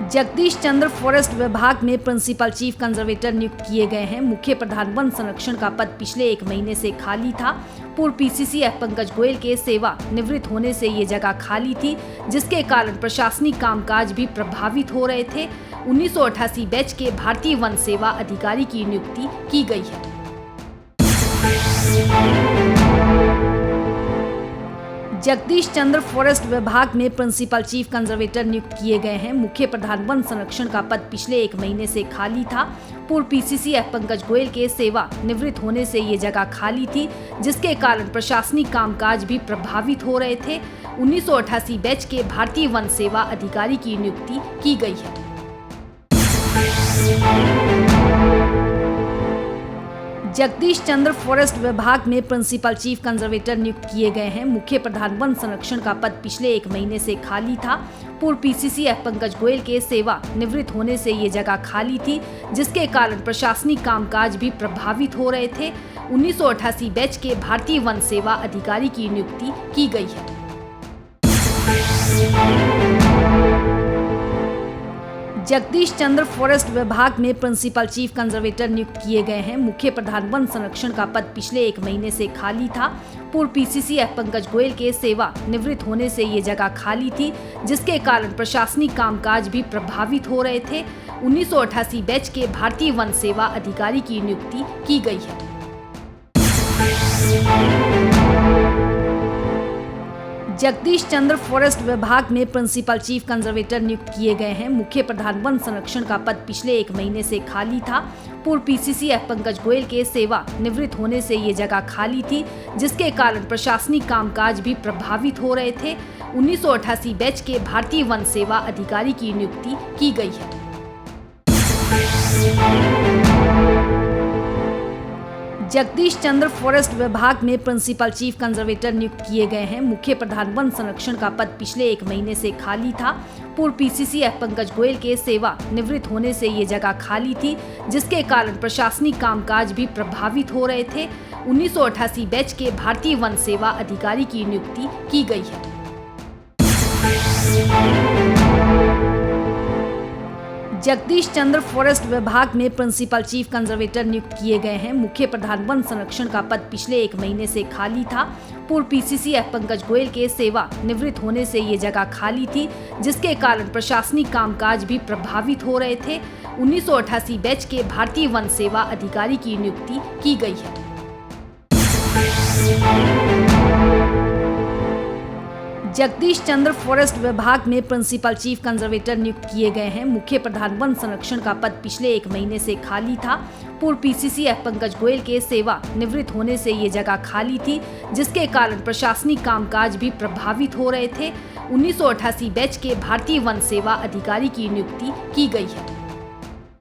जगदीश चंद्र forest विभाग में principal chief conservator नियुक्त किए गए हैं। मुख्य प्रधान वन संरक्षण का पद पिछले 1 महीने से खाली था। पूर्व पीसीसी पंकज गोयल के सेवा निवृत्त होने से ये जगह खाली थी, जिसके कारण प्रशासनिक कामकाज भी प्रभावित हो रहे थे। 1988 बैच के भारतीय वन सेवा अधिकारी की नियुक्ति की गई है। जगदीश चंद्र फॉरेस्ट विभाग में प्रिंसिपल चीफ कंजर्वेटर नियुक्त किए गए हैं। मुख्य प्रधान वन संरक्षण का पद पिछले 1 महीने से खाली था। पूर्व पीसीसी पंकज गोयल के सेवा निवृत्त होने से ये जगह खाली थी, जिसके कारण प्रशासनिक कामकाज भी प्रभावित हो रहे थे। 1988 बैच के भारतीय वन सेवा अधिकारी की नियुक्ति की गई है। जगदीश चंद्र फॉरेस्ट विभाग में प्रिंसिपल चीफ कंजर्वेटर नियुक्त किए गए हैं। मुख्य प्रधान वन संरक्षण का पद पिछले 1 महीने से खाली था। पूर्व पीसीसी पंकज गोयल के सेवा निवृत्त होने से ये जगह खाली थी, जिसके कारण प्रशासनिक कामकाज भी प्रभावित हो रहे थे। 1988 बैच के भारतीय वन सेवा अधिकारी की नियुक्ति की गई है। जगदीश चंद्र फॉरेस्ट विभाग में प्रिंसिपल चीफ कंजर्वेटर नियुक्त किए गए हैं। मुख्य प्रधान वन संरक्षण का पद पिछले 1 महीने से खाली था। पूर्व पीसीसी पंकज गोयल के सेवा निवृत्त होने से ये जगह खाली थी, जिसके कारण प्रशासनिक कामकाज भी प्रभावित हो रहे थे। 1988 बैच के भारतीय वन सेवा अधिकारी की नियुक्ति की गई है। जगदीश चंद्र फॉरेस्ट विभाग में प्रिंसिपल चीफ कंजर्वेटर नियुक्त किए गए हैं। मुख्य प्रधान वन संरक्षण का पद पिछले 1 महीने से खाली था। पूर्व पीसीसी पंकज गोयल के सेवा निवृत्त होने से ये जगह खाली थी, जिसके कारण प्रशासनिक कामकाज भी प्रभावित हो रहे थे। 1988 बैच के भारतीय वन सेवा अधिकारी की नियुक्ति की गई है। जगदीश चंद्र फॉरेस्ट विभाग में प्रिंसिपल चीफ कंजर्वेटर नियुक्त किए गए हैं। मुख्य प्रधान वन संरक्षण का पद पिछले 1 महीने से खाली था। पूर्व पीसीसी पंकज गोयल के सेवा निवृत्त होने से ये जगह खाली थी, जिसके कारण प्रशासनिक कामकाज भी प्रभावित हो रहे थे। 1988 बैच के भारतीय वन सेवा अधिकारी की नियुक्ति की गई है। जगदीश चंद्र फॉरेस्ट विभाग में प्रिंसिपल चीफ कंजर्वेटर नियुक्त किए गए हैं। मुख्य प्रधान वन संरक्षण का पद पिछले 1 महीने से खाली था। पूर्व पीसीसी पंकज गोयल के सेवा निवृत्त होने से ये जगह खाली थी, जिसके कारण प्रशासनिक कामकाज भी प्रभावित हो रहे थे। 1988 बैच के भारतीय वन सेवा अधिकारी की नियुक्ति की गई है। जगदीश चंद्र फॉरेस्ट विभाग में प्रिंसिपल चीफ कंजर्वेटर नियुक्त किए गए हैं। मुख्य प्रधान वन संरक्षण का पद पिछले 1 महीने से खाली था। पूर्व पीसीसी पंकज गोयल के सेवा निवृत्त होने से ये जगह खाली थी, जिसके कारण प्रशासनिक कामकाज भी प्रभावित हो रहे थे। 1988 बैच के भारतीय वन सेवा अधिकारी की नियुक्ति की गई है।